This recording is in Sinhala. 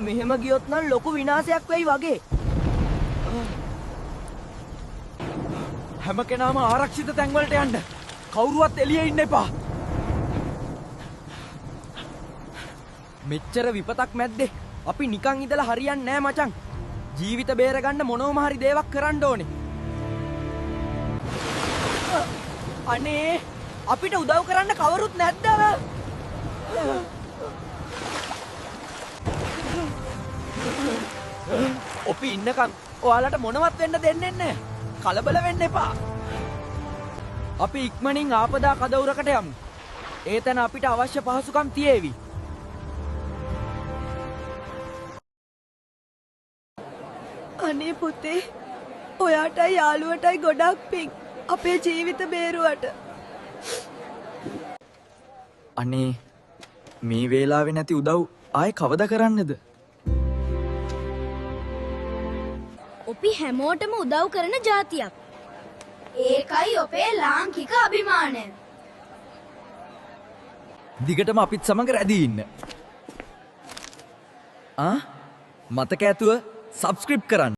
මෙහෙම ගියොත් නම් ලොකු විනාශයක් වෙයි වගේ. හැම කෙනාම ආරක්ෂිත තැන්වලට යන්න. කවුරුවත් එළියේ ඉන්න එපා. මෙච්චර විපතක් මැද්දේ අපි නිකන් ඉඳලා හරියන්නේ නෑ මචං. ජීවිත බේරගන්න මොනවම හරි දේවක් කරන්න ඕනේ. අනේ අපිට උදව් කරන්න කවුරුත් නැද්ද? ඔපි ඉන්නකම් ඔයාලට මොනවත් වෙන්න දෙන්නේ නැහැ. කලබල වෙන්න එපා. අපි ඉක්මනින් ආපදා කදවුරකට යමු. ඒතන අපිට අවශ්‍ය පහසුකම් තියේවි. අනේ පුතේ ඔයාටයි යාළුවටයි ගොඩක් පිං අපේ ජීවිත බේරුවට. අනේ මේ වේලාවේ නැති උදව් ආයේ කවද කරන්නද? ඔපි හැමෝටම උදව් කරන ජාතියක්. ඒකයි ඔපේ ලාංකික අභිමානය. දිගටම අපිත් සමග රැඳී ඉන්න. මතක ඇතුව සබ්ස්ක්‍රයිබ් කරන්න.